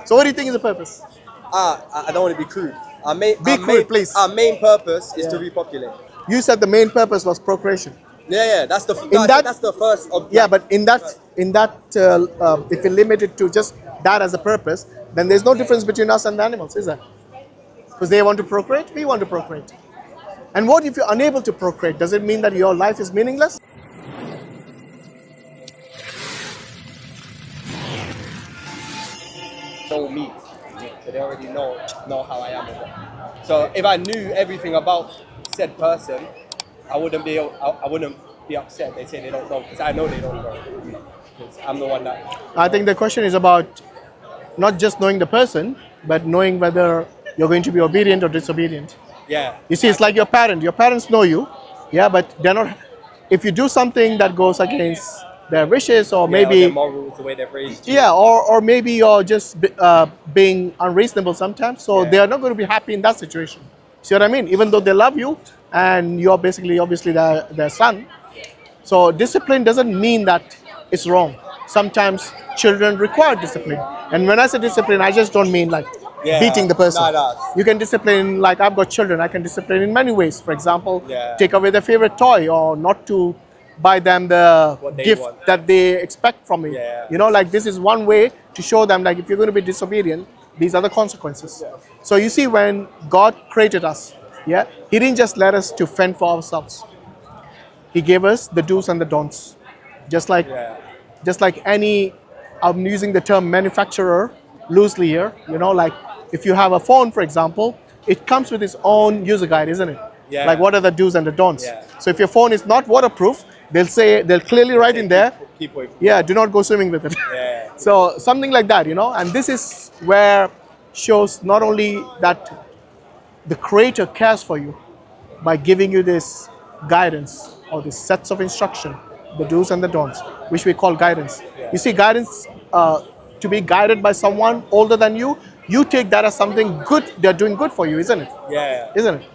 So what do you think is the purpose? I don't want to be crude. Our main, Be crude, please. Our main purpose is Yeah. to repopulate. You said the main purpose was procreation. Yeah, that's the In that- that's the first. Yeah, but in that, if we limit it to just that as a purpose, then there's no difference between us and the animals, is there? Because they want to procreate, we want to procreate. And what if you're unable to procreate? Does it mean that your life is meaningless? know me, so they already know how I am. So if I knew everything about said person, I wouldn't be upset. They say they don't know because I know they don't know. Because I'm the one that. I think the question is about not just knowing the person, but knowing whether you're going to be obedient or disobedient. Yeah. You see, it's like your parent. Your parents know you, yeah, but they're not. If you do something that goes against their wishes, or maybe their morals, the way they've raised you. yeah, or maybe you're just being unreasonable sometimes, so they are not going to be happy in that situation. See what I mean? Even though they love you and you're basically obviously their son. So discipline doesn't mean that it's wrong. Sometimes children require discipline, and when I say discipline, I just don't mean like beating the person. No. You can discipline, like I've got children, I can discipline in many ways. For example, Yeah. take away their favorite toy, or not to buy them the gift want. that they expect from me. Yeah. You know, like this is one way to show them, like, if you're going to be disobedient, these are the consequences. Yeah. So you see, when God created us, yeah, He didn't just let us to fend for ourselves. He gave us the do's and the don'ts. Just like any, I'm using the term manufacturer loosely here, you know, like if you have a phone, for example, it comes with its own user guide, isn't it? Yeah. Like, what are the do's and the don'ts? Yeah. So if your phone is not waterproof, they'll clearly write in there, Keep away from yeah, do not go swimming with it. Yeah. So something like that, you know, and this is where shows not only that the creator cares for you by giving you this guidance or these sets of instruction, the do's and the don'ts, which we call guidance. You see, guidance, to be guided by someone older than you, you take that as something good, they're doing good for you, isn't it? Yeah. Isn't it?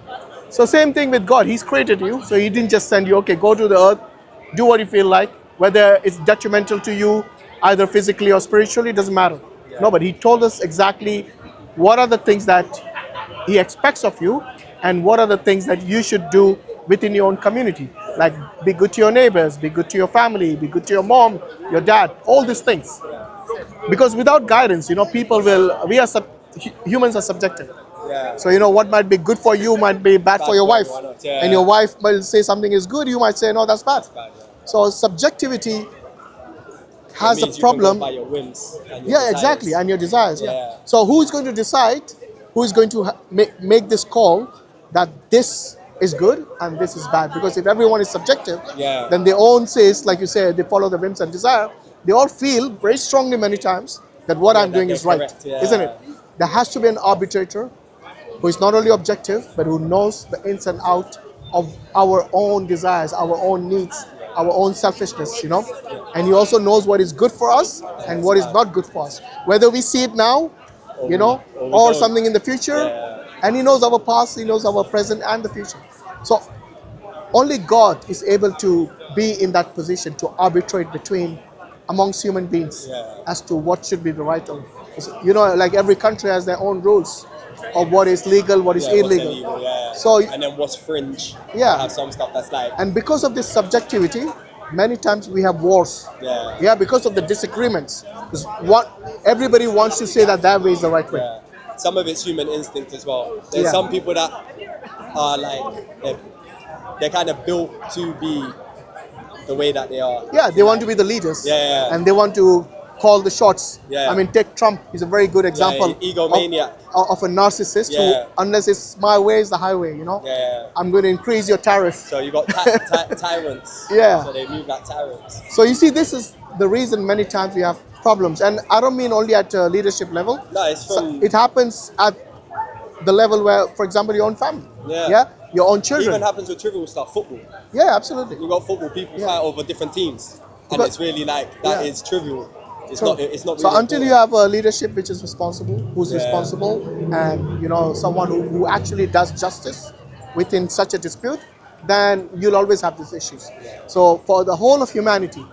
So same thing with God. He's created you, so He didn't just send you, okay, go to the earth, do what you feel like, whether it's detrimental to you, either physically or spiritually, doesn't matter. Yeah. No, but He told us exactly what are the things that He expects of you, and what are the things that you should do within your own community. Like, be good to your neighbors, be good to your family, be good to your mom, your dad, all these things. Because without guidance, you know, humans are subjective. Yeah. So, you know, what might be good for you might be bad for your for wife. everyone else, yeah. And your wife might say something is good, you might say, no, that's bad. Bad, yeah. So subjectivity has It a means you can problem. go by your whims and your Yeah, desires. exactly, and your desires. Yeah. Yeah. So who's going to decide? Who is going to make this call that this is good and this is bad? Because if everyone is subjective, Yeah. then they all says, like you said, they follow the whims and desire. They all feel very strongly many times that what I'm that doing they're is right, correct, yeah. isn't it? There has to be an arbitrator who is not only objective but who knows the ins and out of our own desires, our own needs, our own selfishness, you know. And He also knows what is good for us and what is not good for us, whether we see it now, you know, or something in the future. Yeah. And He knows our past, He knows our present and the future. So only God is able to be in that position to arbitrate between amongst human beings as to what should be the right one. You know, like every country has their own rules of what is legal, what is Yeah, what's illegal. illegal, yeah. So, and then what's fringe? Yeah. You have some stuff that's like and because of this subjectivity, many times we have wars. Yeah. Because of the disagreements. Because everybody wants to say that their way is the right way. yeah. Some of it's human instinct as well. There's Yeah. some people that are like they're kind of built to be the way that they are. Yeah, they want to be the leaders. Yeah. And they want to call the shots. Yeah. I mean, take Trump. He's a very good example egomaniac. of a narcissist Yeah. who, unless it's my way, is the highway, you know? Yeah. I'm going to increase your tariff. So you got tyrants. Yeah. So they move like tyrants. So you see, this is the reason many times we have problems. And I don't mean only at leadership level. No, it's from It happens at the level where, for example, your own family. Yeah. Your own children. even happens with trivial stuff. Football. Yeah, absolutely. You got football. People Yeah. fight over different teams, and But- it's really like that is Yeah. trivial. It's So- not. It's not. So Really until you important. have a leadership which is responsible, who's Yeah. responsible, and you know, someone who actually does justice within such a dispute, then you'll always have these issues. So for the whole of humanity,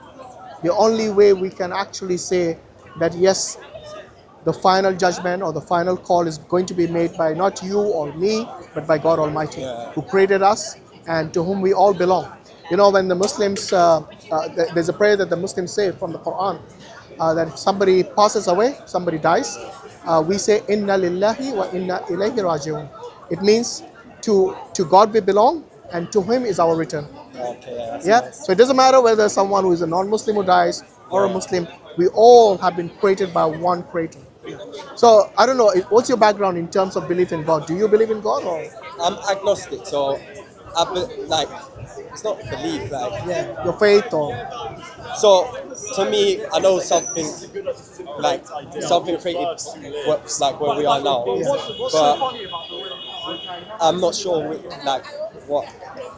the only way we can actually say that yes, the final judgment or the final call is going to be made by not you or me, but by God Almighty, Yeah. who created us and to whom we all belong. You know, when the Muslims, there's a prayer that the Muslims say from the Quran, that if somebody passes away, somebody dies, we say, Inna lillahi wa inna ilayhi raji'un. It means to God we belong and to Him is our return. Okay, yeah, that's Yeah, nice. so it doesn't matter whether someone who is a non-Muslim who dies or a Muslim, we all have been created by one creator. So I don't know, what's your background in terms of belief in God? Do you believe in God or I'm agnostic, so like it's not belief, like your faith or so to me, I know something like something created what's like where we are now, but I'm not sure like what.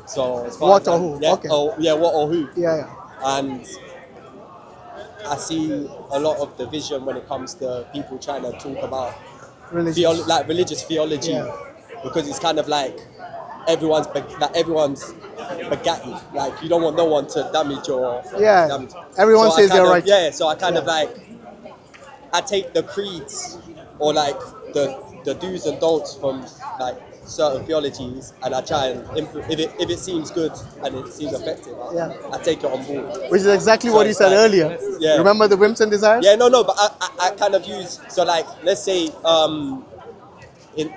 So as far what as or who? yeah, Okay. oh yeah, what or who, Yeah, yeah. and I see a lot of division when it comes to people trying to talk about Religious. like religious theology, Yeah. because it's kind of like everyone's bagatti. Like you don't want no one to damage your Yeah. damage. Everyone So I says kind they're of right. so I kind of Yeah. like I take the creeds or like the do's and don'ts from like certain theologies, and I try and if it seems good and it seems effective, Yeah. I take it on board. Which is exactly So what you it's said like- earlier. Yeah. Remember the whims and desires? Yeah, no, but I kind of use so like let's say in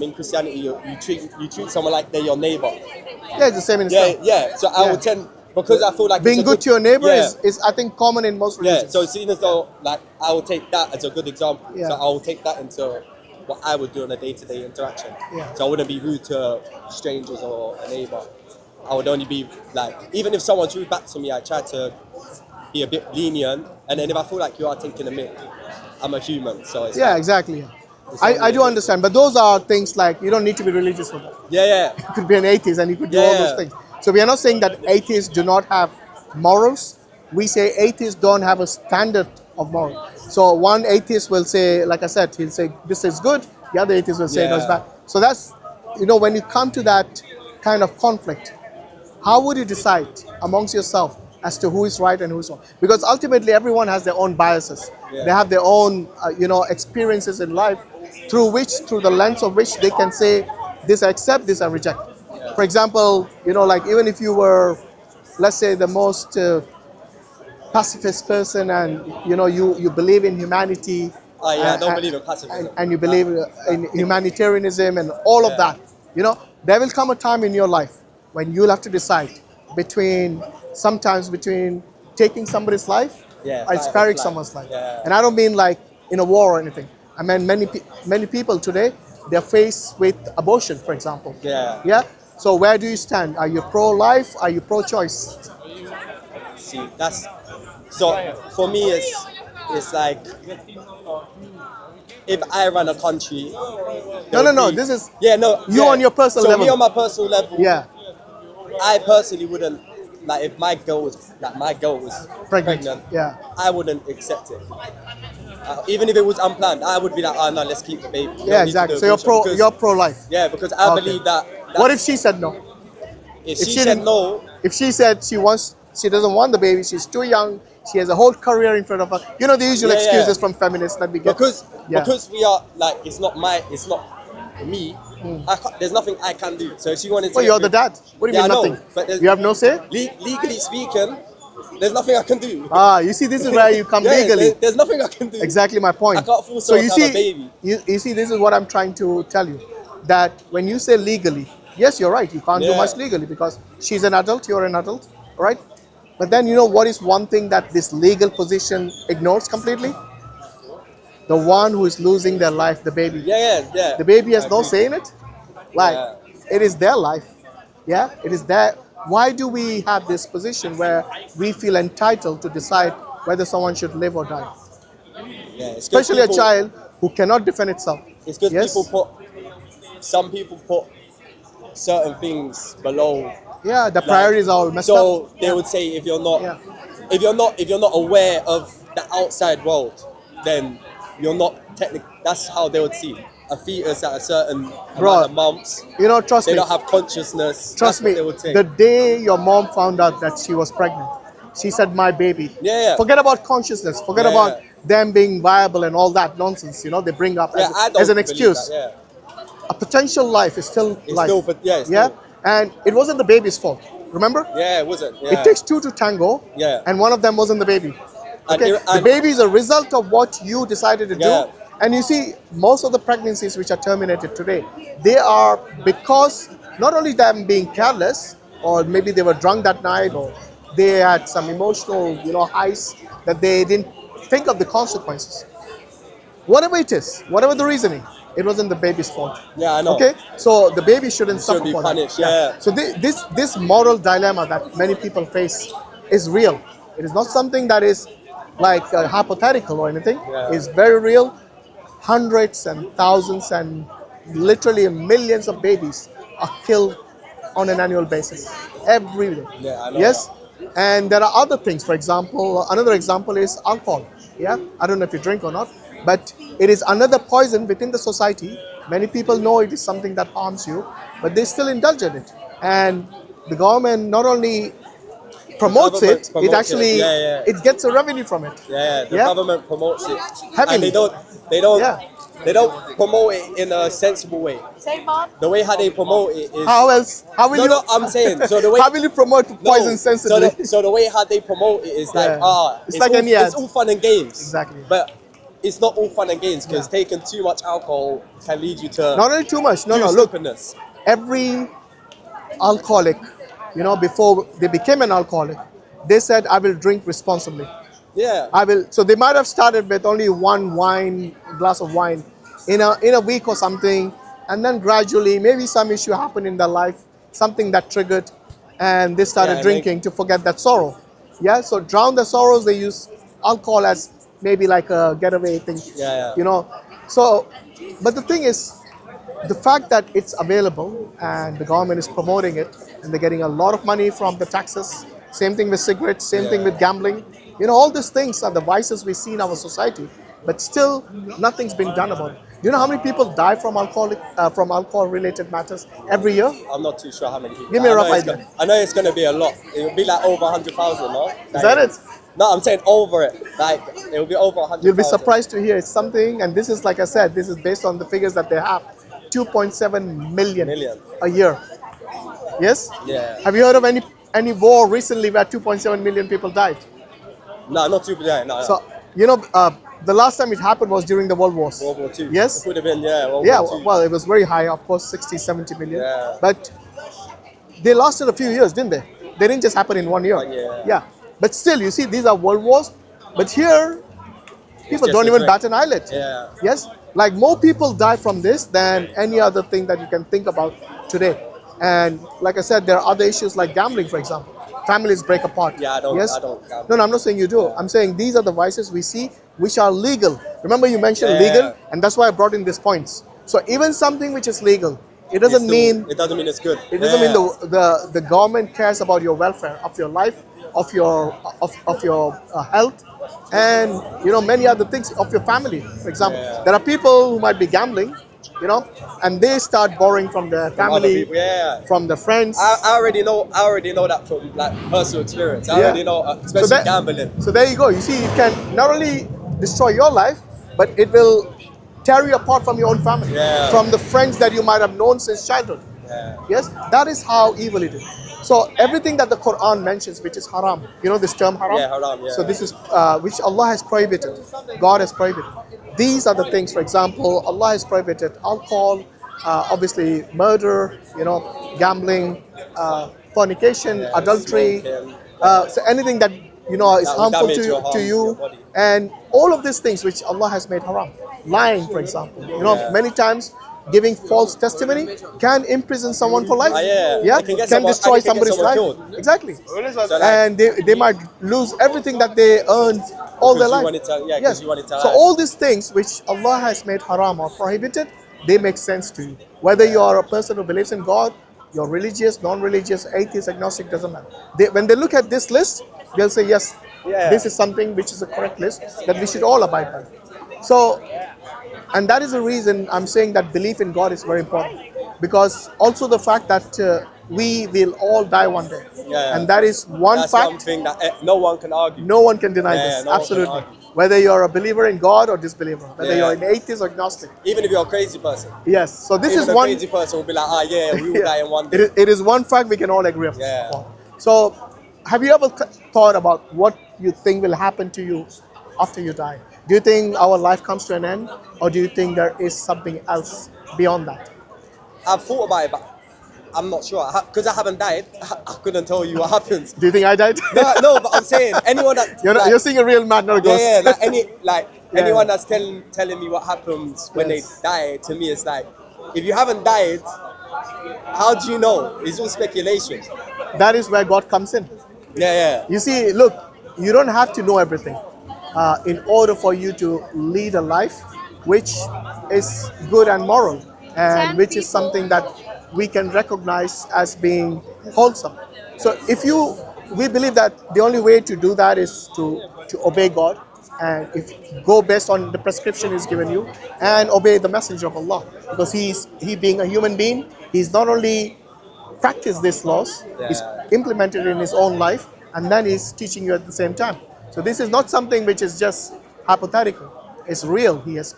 in Christianity you treat someone like they're your neighbor. Yeah, it's the same in Yeah, Islam. yeah. So I Yeah. would tend because I feel like Being it's a good to your neighbor yeah, is I think common in most yeah. religions. So seeing as though like I would take that as a good example. Yeah. So I will take that into what I would do on a day-to-day interaction. Yeah. So I wouldn't be rude to strangers or a neighbor. I would only be like even if someone's rude back to me, I try to be a bit lenient. And then if I feel like you are taking a mick, I'm a human. So it's Yeah, like, exactly. Yeah. it's I only do a- understand, but those are things like you don't need to be religious for that. Yeah, yeah. You could be an atheist and you could do Yeah, all those yeah. things. So we are not saying that atheists do not have morals. We say atheists don't have a standard of moral. So one atheist will say, like I said, he'll say this is good. The other atheist will say no, it's Yeah. bad. So that's when you come to that kind of conflict, how would you decide amongst yourself as to who is right and who is wrong? Because ultimately everyone has their own biases. Yeah. They have their own experiences in life through the lens of which they can say this I accept, this I reject. For example, like even if you were, let's say, the most pacifist person, and you believe in humanity, Oh yeah, I don't and, believe in pacifism. and you believe in humanitarianism and all of Yeah. that, there will come a time in your life when you'll have to decide sometimes between taking somebody's life Yeah, or fight or sparing flight. someone's life. Yeah. And I don't mean like in a war or anything. I mean many people today, they're faced with abortion, for example. Yeah. Yeah. So where do you stand? Are you pro-life? Are you pro-choice? See, that's so for me. It's like if I run a country. No. This is Yeah, no. you yeah. on your personal so level. me on my personal level. Yeah. I personally wouldn't like if my girl was pregnant. Yeah. I wouldn't accept it. Even if it was unplanned, I would be like, oh no, let's keep the baby. You Yeah, don't need to exactly. do So you're abortion because- you're pro-life. Yeah, because I Okay. believe that. What if she said no? if if she she said didn't- no? If she said she doesn't want the baby, she's too young, she has a whole career in front of her. You know the usual Yeah, yeah. excuses from feminists that we get. Yeah. Because we are like it's not me. There's nothing I can do. So if she wanted to, Well, you're the dad. What do you Yeah, mean I know, nothing? but there's- You have no say? legally speaking, there's nothing I can do. You see, this is where you come Yeah, legally. there's nothing I can do. Exactly my point. I can't force so her you to see, have a baby. You see, this is what I'm trying to tell you. That when you say legally, yes, you're right. You can't do Yeah. much legally because she's an adult, you're an adult, right? But then what is one thing that this legal position ignores completely? The one who is losing their life, the baby. Yeah. The baby has I no agree. say in it. Like, Yeah. it is their life. Yeah, it is their. Why do we have this position where we feel entitled to decide whether someone should live or die? Yeah, it's good Especially people- a child who cannot defend itself. It's because Yes? some people put certain things below. Yeah, the like- priorities are all messed so up. they Yeah. would say if you're not Yeah. if you're not aware of the outside world, then you're not technically. That's how they would see a fetus at a certain Bro, amount of months. Trust They me. don't have consciousness. Trust That's what me. they would say. The day your mom found out that she was pregnant, she said, "My baby." Yeah. Forget about consciousness. Forget Yeah. about them being viable and all that nonsense, they bring up Yeah, I don't as an believe excuse. that, A potential life is still It's life. still, but yeah, it's Yeah, still. and it wasn't the baby's fault. Remember? Yeah, it wasn't. It Yeah. takes two to tango, Yeah. and one of them wasn't the baby. And, Okay, the and baby is a result of what you decided to Yeah. do. And you see, most of the pregnancies which are terminated today, they are because not only them being careless, or maybe they were drunk that night, or they had some emotional, highs that they didn't think of the consequences. Whatever it is, whatever the reasoning, it wasn't the baby's fault. Yeah, I know. Okay, so the baby shouldn't It suffer should be for punished, that. yeah. So this moral dilemma that many people face is real. It is not something that is like hypothetical or anything. Yeah. It's very real. Hundreds and thousands and literally millions of babies are killed on an annual basis every day. Yeah, I know Yes, that. and there are other things. For example, another example is alcohol. Yeah, I don't know if you drink or not, but it is another poison within the society. Many people know it is something that harms you, but they still indulge in it. And the government not only promotes Government it, it promotes actually Yeah. it gets a revenue from it. Yeah, the Yeah? government promotes it, Heavily. and Yeah. they don't promote it in a sensible way. The way how they promote it is How else? How will no, you? no. I'm saying so the way How will you promote poison sensibly? So the way how they promote it is like Yeah. It's like any ad. it's all fun and games. Exactly. But it's not all fun and games because Yeah. taking too much alcohol can lead you to Not only too much. No, do no. Look, stupidness. every alcoholic, before they became an alcoholic, they said, "I will drink responsibly. Yeah. I will." So they might have started with only one glass of wine, in a week or something, and then gradually, maybe some issue happened in their life, something that triggered, and they started Yeah, drinking to forget that sorrow. Yeah. So drown the sorrows. They use alcohol as maybe like a getaway thing. Yeah. So, but the thing is, the fact that it's available and the government is promoting it and they're getting a lot of money from the taxes. Same thing with cigarettes, same thing with gambling. All these things are the vices we see in our society, but still nothing's been done about it. Do you know how many people die from alcohol-related matters every year? I'm not too sure how many people. Give me a I know rough it's idea. I know it's gonna be a lot. It'll be like over 100,000, no? Is that it? No, I'm saying over it. Like it'll be over 100,000. You'll be surprised to hear it's something, and this is, like I said, this is based on the figures that they have. 2.7 million a year. Yes? Yeah. Have you heard of any war recently where 2.7 million people died? No, not too bad. No. So, the last time it happened was during the World Wars. World War Two. Yes? It would have been, World Yeah, War Two. well, it was very high, of course, 60, 70 million. Yeah. But they lasted a few years, didn't they? They didn't just happen in 1 year. Yeah. But still, you see, these are world wars. But here, people just don't a even drink. bat an eyelid. Yeah. Yes? Like more people die from this than any other thing that you can think about today. And like I said, there are other issues like gambling, for example. Families break apart. Yeah, I don't gamble. No, I'm not saying you do. I'm saying these are the vices we see which are legal. Remember you mentioned Yeah. legal, and that's why I brought in these points. So even something which is legal, it doesn't mean It doesn't mean it's good. it doesn't mean the government cares about your welfare, of your life, of your health, and many other things, of your family. For example, Yeah. there are people who might be gambling, and they start borrowing from their From other family, people, yeah. from the friends. I already know that from like personal experience. I Yeah. already know, especially gambling. So there you go. You see, it can not only destroy your life, but it will tear you apart from your own family, Yeah. from the friends that you might have known since childhood. Yeah. Yes, that is how evil it is. So everything that the Quran mentions, which is haram, this term haram? Yeah, haram, yeah. So this is which Allah has prohibited, God has prohibited. These are the things, for example, Allah has prohibited alcohol, obviously murder, gambling, fornication, Yeah, adultery, smoking. so anything that is will harmful damage your to you, your body. and all of these things which Allah has made haram. Lying, for example, Yeah. many times giving false testimony can imprison someone for life. Yeah. It Can destroy and it can get somebody's someone life. killed. Exactly. So like, And they might lose everything that they earned all their you life. wanted to- yeah, 'cause you wanted to So lie. all these things which Allah has made haram or prohibited, they make sense to you. Whether you are a person who believes in God, you're religious, non-religious, atheist, agnostic, doesn't matter. When they look at this list, they'll say, yes, Yeah. this is something which is a correct list that we should all abide by. So, and that is the reason I'm saying that belief in God is very important, because also the fact that we will all die one day, Yeah. and that is one that's fact something that no one can argue. no one can deny Yeah, this. no one can Absolutely. argue. whether you're a believer in God or disbeliever, whether Yeah. you're an atheist or agnostic. Even if you're a crazy person. Yes. So this Even is a one. crazy person will be like, ah, yeah, we will Yeah. die in one It day. is one fact we can all agree upon. Yeah. So, have you ever thought about what you think will happen to you after you die? Do you think our life comes to an end, or do you think there is something else beyond that? I've thought about it, but I'm not sure. Because I haven't died, I couldn't tell you what happens. Do you think I died? No, but I'm saying anyone that You're seeing a real man, not a ghost. yeah, like Yeah. anyone that's telling me what happens when Yes. they die, to me it's like, if you haven't died, how do you know? It's all speculation. That is where God comes in. Yeah. You see, look, you don't have to know everything in order for you to lead a life which is good and moral, and which is something that we can recognize as being wholesome. So we believe that the only way to do that is to obey God, and if go based on the prescription He's given you, and obey the messenger of Allah, because he being a human being, he's not only practiced these laws, he's Yeah. implemented in his own life, and then he's teaching you at the same time. So this is not something which is just hypothetical. It's real. He has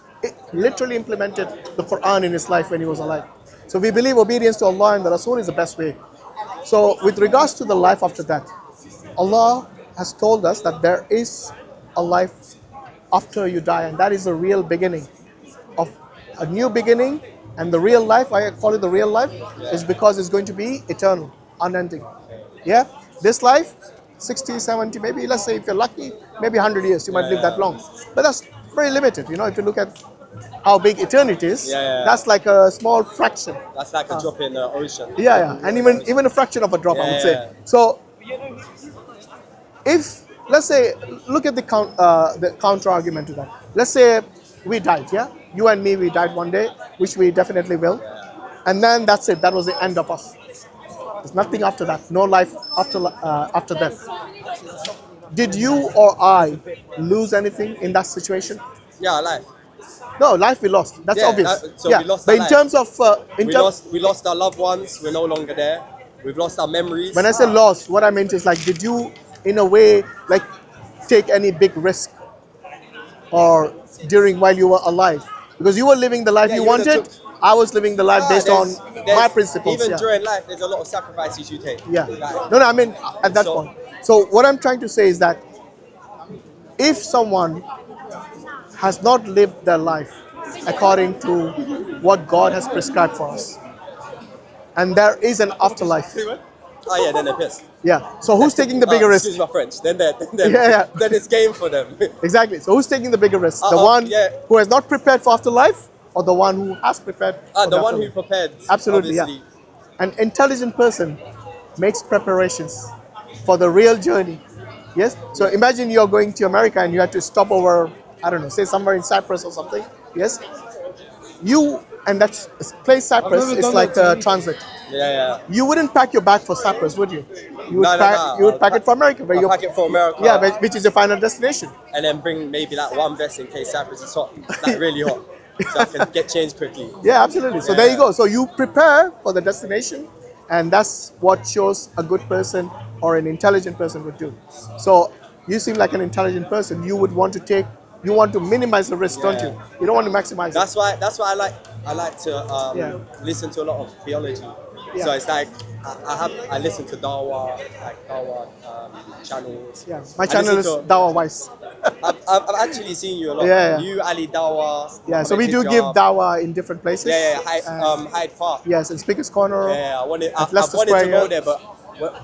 literally implemented the Quran in his life when he was alive. So we believe obedience to Allah and the Rasul is the best way. So with regards to the life after that, Allah has told us that there is a life after you die, and that is the real beginning of a new beginning. And the real life, I call it the real life, is because it's going to be eternal, unending. Yeah? This life, 60, 70, maybe, let's say if you're lucky, maybe 100 years, you might live that long. But that's very limited. You know, if you look at how big eternity is, that's like a small fraction. That's like a drop in the ocean. Yeah. And even a fraction of a drop, I would say. So, if, let's say, look at the counter argument to that. Let's say we died, yeah? You and me, we died one day, which we definitely will. And then that's it. That was the end of us. There's nothing after that. No life after death. Did you or I lose anything in that situation? Yeah, life. No, life we lost. That's Yeah, obvious. so yeah. we lost But our in life. terms of We lost our loved ones. We're no longer there. We've lost our memories. when I say lost, what I meant is like, did you, in a way, like, take any big risk, or during while you were alive? Because you were living the life Yeah, you you would've wanted. I was living the life based on my principles. Even yeah. during life, there's a lot of sacrifices you take. Yeah. Like, No, I mean at that So- point. So what I'm trying to say is that if someone has not lived their life according to what God has prescribed for us, and there is an afterlife, oh yeah, then they're pissed. yeah. So who's taking the bigger risk? Excuse my French. Then Yeah. then it's game for them. Exactly. So who's taking the bigger risk? The Uh-oh, one yeah. who has not prepared for afterlife, or the one who has prepared? For The one who afterlife? prepared. Absolutely, obviously. yeah. An intelligent person makes preparations for the real journey. Yes. So imagine you're going to America and you have to stop over, I don't know, say somewhere in Cyprus or something. Yes. And that place Cyprus is like a transit. Yeah. You wouldn't pack your bag for Cyprus, would you? You would No. You would pack it for America, where I'll you pack it for America. Yeah, which is your final destination. And then bring maybe like one vest in case Cyprus is hot, like really hot, so I can get changed quickly. Yeah, absolutely. So there you go. So you prepare for the destination, and that's what shows a good person or an intelligent person would do. So you seem like an intelligent person. You would want to minimize the risk, don't you? You don't want to maximize it. That's why I like to listen to a lot of theology. Yeah. So it's like I listen to Dawah, channels. Yeah, my channel is listen to- Dawahwise. I've actually seen you a lot. Yeah. You, Ali Dawah. Yeah, so we do Hijab. give Dawah in different places. Hyde Park. Yes, in Speaker's Corner. Yeah, I wanted Leicester to Square, go yeah. there, but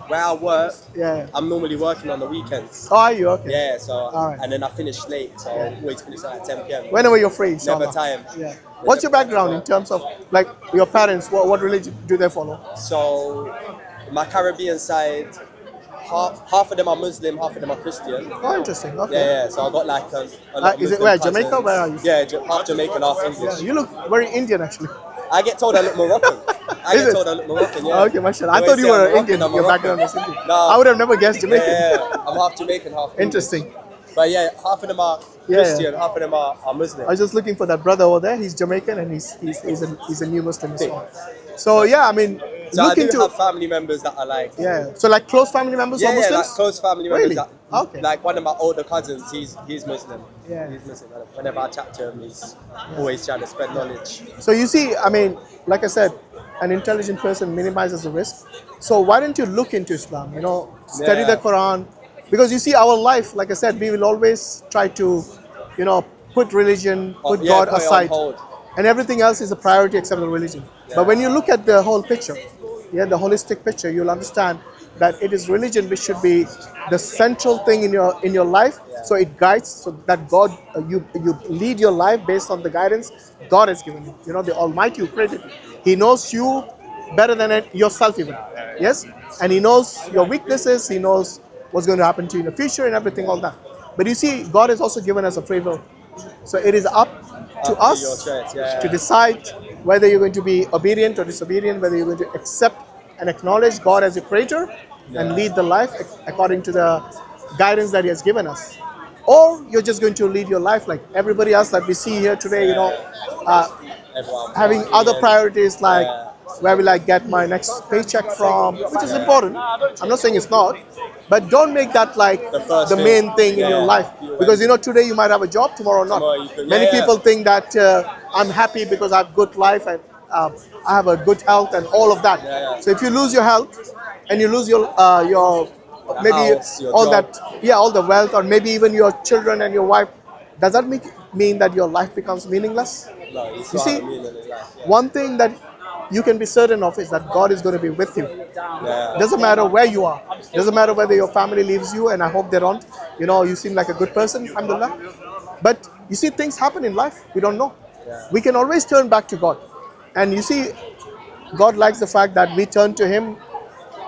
where I work, Yeah. I'm normally working on the weekends. Oh, are you? Okay. Yeah, so Alright. and then I finish late, so I always finish at 10 p.m. Whenever you're free, inshallah. Never time. Yeah. What's your background in terms of, like, your parents? What religion do they follow? So my Caribbean side, half of them are Muslim, half of them are Christian. Oh, interesting. Okay. Yeah. So I got like a lot of Is it Muslim where, cousins. Jamaica? Where are you? Yeah, half Jamaican, half Yeah, English. you look very Indian, actually. I get told I look Moroccan. I Is get it? told I look Moroccan. Yeah. Okay, mashallah. I They thought always you say were I'm Moroccan, Indian. I'm Your Moroccan. background was Indian. No. I would have never guessed Jamaican. Yeah, I'm half Jamaican, half English. Interesting. But yeah, half of them are Christian, half of them are Muslim. I was just looking for that brother over there. He's Jamaican and he's a new Muslim as well. So yeah, I mean, So look I do into have family members that are like, yeah. So like close family members yeah, who are yeah, Muslims. like close family members. Really? That, Okay. Like one of my older cousins, he's Muslim. Yeah. He's Muslim. Whenever I chat to him, he's always trying to spread knowledge. So you see, I mean, like I said, an intelligent person minimizes the risk. So why don't you look into Islam? You know, study the Yeah. Quran, because you see, our life, like I said, we will always try to, you know, put religion, put Yeah, God put it on aside, hold. and everything else is a priority except the religion. But when you look at the whole picture, yeah, the holistic picture, you'll understand that it is religion which should be the central thing in your life. So it guides, so that God, you lead your life based on the guidance God has given you. You know, the Almighty who created you. He knows you better than yourself even. Yes, and He knows your weaknesses. He knows what's going to happen to you in the future and everything, all that. But you see, God has also given us a free will. So it is up to Up to us your choice, yeah. to decide whether you're going to be obedient or disobedient, whether you're going to accept and acknowledge God as your creator and lead the life according to the guidance that He has given us. Or you're just going to lead your life like everybody else that we see here today, you know, Everyone having partying other and- priorities like Yeah. where will I get my next paycheck from, which is important. I'm not saying it's not, but don't make that like The first the thing. main thing in your Yeah. life, because you know today you might have a job, tomorrow not. Tomorrow you could- Many yeah, people yeah. think that I'm happy because I have good life and I have a good health and all of that. Yeah, yeah. So if you lose your health and you lose your The maybe house, your all job. that, yeah, all the wealth, or maybe even your children and your wife, does that mean that your life becomes meaningless? No, you You still see, have a meaning in life. Yeah. one thing that you can be certain of is that God is going to be with you. Yeah. Doesn't matter where you are. Doesn't matter whether your family leaves you, and I hope they don't. You know, you seem like a good person, alhamdulillah. But you see, things happen in life. We don't know. Yeah. We can always turn back to God. And you see, God likes the fact that we turn to Him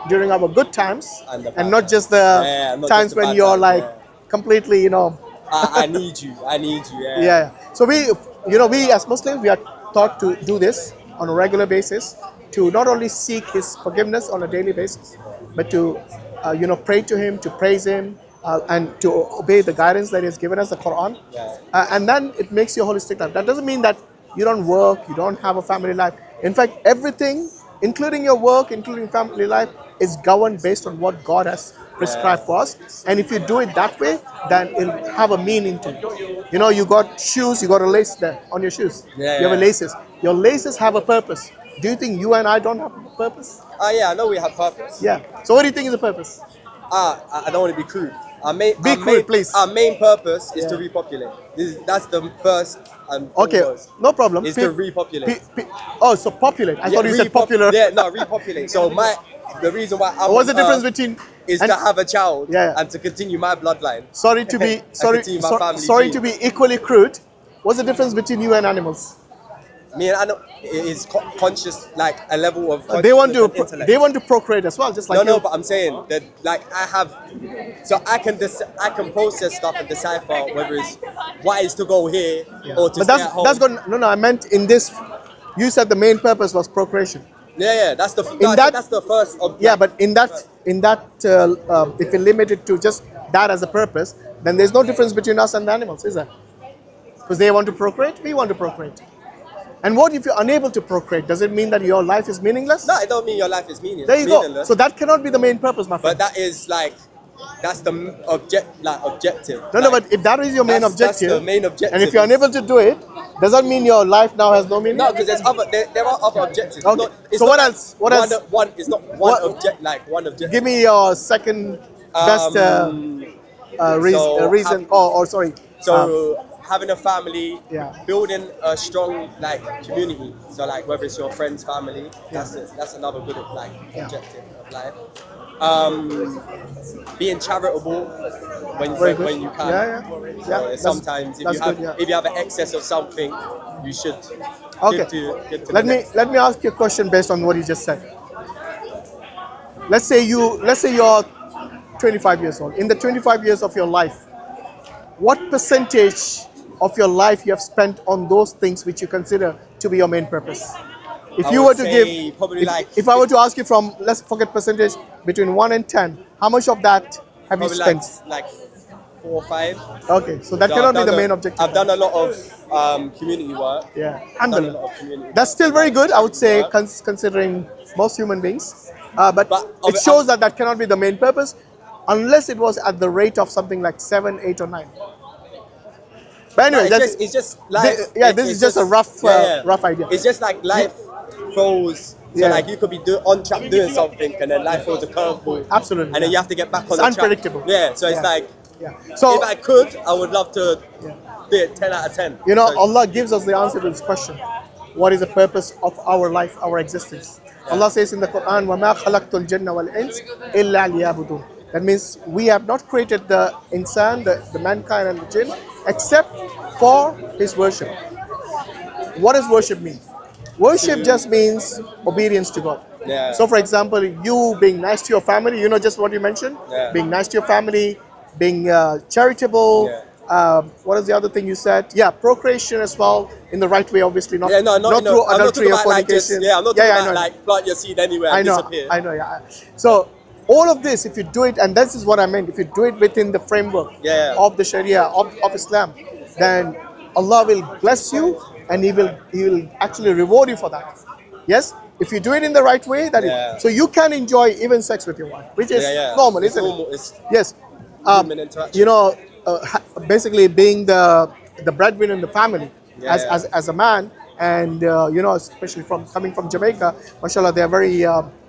during our good times And the and bad not just the Yeah, not times just the when bad you're times, like yeah. completely, you know, I need you. I need you. Yeah. yeah. So we as Muslims, we are taught to do this on a regular basis, to not only seek His forgiveness on a daily basis, but to, pray to Him, to praise Him, and to obey the guidance that He has given us, the Quran. Yeah. And then it makes your holistic life. That doesn't mean that you don't work, you don't have a family life. In fact, everything, including your work, including family life, is governed based on what God has prescribed for us. And if you do it that way, then it'll have a meaning to it. You know, you got shoes, you got a lace there on your shoes. Yeah, You have yeah. laces. Your laces have a purpose. Do you think you and I don't have a purpose? Yeah, I know we have purpose. Yeah. So what do you think is the purpose? I don't want to be crude. Our main, Be our crude, main, please. Our main purpose is to Yeah. repopulate. That's the first and Okay, foremost. no problem. Is to repopulate. So populate. I thought you said repop- popular. Yeah, no, repopulate. So the reason why I'm What's the on difference Earth between is and- to have a child Yeah. and to continue my bloodline. Sorry to be And sorry continue my family sorry tree. to be equally crude. What's the difference between you and animals? Me and I know it is conscious, like a level of They want to consciousness and they intellect. want to procreate as well, just like No, you. but I'm saying that like I can process stuff and decipher whether it's wise to go here or to But stay at home. that's good. No, I meant in this. You said the main purpose was procreation. Yeah, that's the that's the first. Yeah, but in that if you limit it to just that as a purpose, then there's no difference between us and the animals, is there? Because they want to procreate, we want to procreate. And what if you're unable to procreate? Does it mean that your life is meaningless? No, it don't mean your life is meaningless. There you go. So that cannot be the main purpose, my friend. But that is like, that's the objective. No, but if that is your main objective, That's the main objective. and if you're unable to do it, does that mean your life now has no meaning? No, because there are other objectives. Okay. It's So not what like else? What else? One is not one objective. Give me your second best reason. Sorry. So having a family, Yeah. building a strong community. So whether it's your friends, family, that's another good objective of life. Being charitable when you can. Yeah. Sometimes if you have an excess of something, you should Okay. give to Let the me next. let me ask you a question based on what you just said. Let's say you're 25 years old. In the 25 years of your life, what percentage of your life you have spent on those things which you consider to be your main purpose? If I you would were to say give, probably if I were to ask you from, let's forget percentage, between 1 and 10, how much of that have you Probably spent? 4 or 5. Okay, so that So cannot be the main objective. I've done a lot of community work. Yeah, I've done a alhamdulillah. lot of community That's work, still very like good, I would say, charity work. considering most human beings. But But it shows that that cannot be the main purpose, unless it was at the rate of something like 7, 8, or 9. But no, anyway, it's just life. yeah, this is just a rough, rough idea. It's just like life throws. So Yeah. like you could be on track doing something, and then life throws a curveball. Absolutely, And then yeah. you have to get back It's on the unpredictable. track. Yeah. So it's Yeah. like, Yeah. So if I could, I would love to do it 10 out of 10. you know, So, Allah gives us the answer to this question. What is the purpose of our life, our existence? Allah says in the Quran, وَمَا خَلَقْتُ الْجِنَّ وَالْإِنسَ إِلَّا لِيَعْبُدُونَ. That means we have not created the insan, the mankind and the jinn, except for his worship. What does worship mean? Worship just means obedience to God. Yeah. So for example, you being nice to your family, you know just what you mentioned? Yeah. Being nice to your family, being charitable. Yeah. What is the other thing you said? Yeah, procreation as well, in the right way, obviously, not, yeah, no, not through I'm not adultery talking or about like just, fornication. I'm not Yeah, talking I about know. like plant your seed anywhere I and know, disappear. I know, yeah. So all of this, if you do it, and this is what I meant, if you do it within the framework Yeah. of the Sharia, of Islam, then Allah will bless you and He will actually reward you for that. Yes? If you do it in the right way, that Yeah. is, so you can enjoy even sex with your wife, which is normal, It's isn't normal. it? It's Yes. human interaction. You know, basically being the breadwinner in the family Yeah. as a man, and you know, especially from coming from Jamaica, mashallah, they are very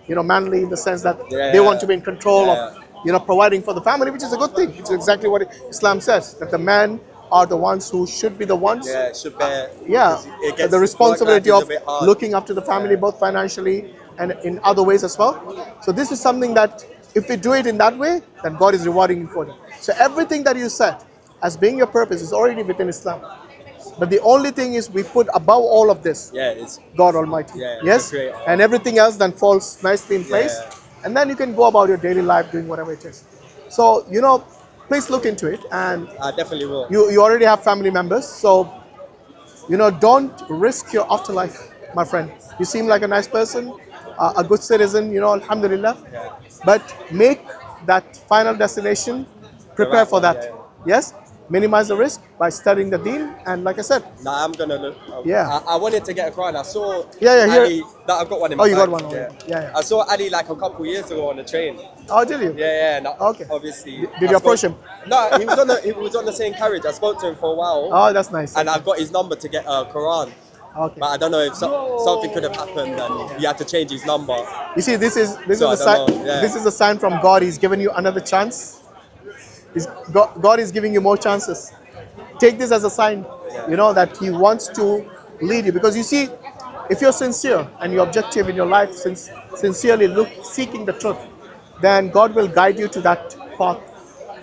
you know, manly in the sense that they want to be in control of, you know, providing for the family, which is a good thing. Which is exactly what Islam says, that the men are the ones who should be the ones, Yeah, it should bear. yeah, It gets, the responsibility work life of is a bit hard. looking after the family, both financially and in other ways as well. So this is something that if we do it in that way, then God is rewarding you for it. So everything that you said as being your purpose is already within Islam. But the only thing is we put above all of this Yeah, it's God Almighty. Yeah, Yes? the Creator. And everything else then falls nicely in place. Yeah. And then you can go about your daily life doing whatever it is. So, you know, please look into it. And I definitely will. you already have family members. So, you know, don't risk your afterlife, my friend. You seem like a nice person, a good citizen, you know, alhamdulillah. Yeah. But make that final destination, prepare right for one, that. yeah. Yes? Minimize the risk by studying the deen. And like I said, Nah, I'm gonna look. Yeah. I wanted to get a Quran. I saw. Yeah, here- Ali, that I've got one in my Oh, you got bag. one already. Yeah. I saw Ali like a couple years ago on the train. Oh, did you? Yeah. No, Okay. Obviously. Did you approach him? No, he was on the same carriage. I spoke to him for a while, Oh, that's nice. and I've got his number to get a Quran. Okay. But I don't know if something could have happened and he had to change his number. You see, this is So a I sign. don't know, yeah. This is a sign from God. He's given you another chance. God is giving you more chances. Take this as a sign, you know, that He wants to lead you. Because you see, if you're sincere and you're objective in your life, sincerely seeking the truth, then God will guide you to that path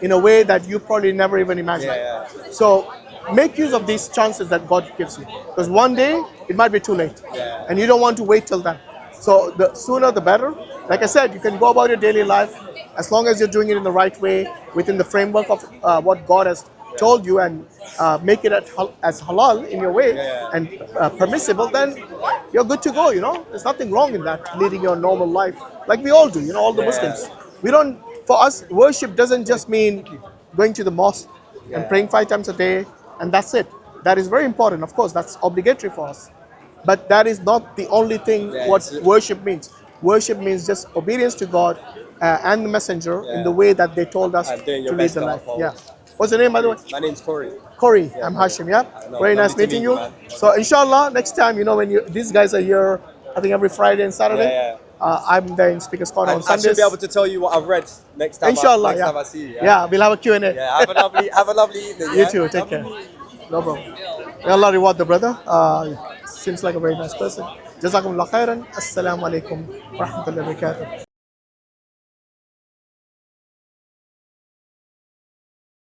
in a way that you probably never even imagined. Yeah. So make use of these chances that God gives you. Because one day it might be too late. Yeah. And you don't want to wait till then. So the sooner the better. Like I said, you can go about your daily life as long as you're doing it in the right way, within the framework of what God has told you, and make it as halal in your way and permissible, then you're good to go, you know. There's nothing wrong in that, leading your normal life like we all do, you know, all the Muslims. We don't, for us, worship doesn't just mean going to the mosque and praying 5 times a day and that's it. That is very important, of course, that's obligatory for us. But that is not the only thing what worship means. Worship means just obedience to God and the messenger in the way that they told us And doing to your lead best the to life. uphold. Yeah. What's your name, by the way? My name's Corey. Corey. I'm Hashim. Yeah. Very nice lovely to meeting meet you. you, man. So inshallah, next time, you know, when these guys are here, I think every Friday and Saturday. I'm there in Speaker's Corner on I Sundays. should be able to tell you what I've read next time. Inshallah, next yeah. time I see you. Yeah, we'll have a Q&A. Yeah, have a lovely evening. You too. Take care. No problem. May Allah reward the brother. Seems like a very nice person. Jazakumullah khairan. Assalamu alaikum wa rahmatullahi wa barakatuh.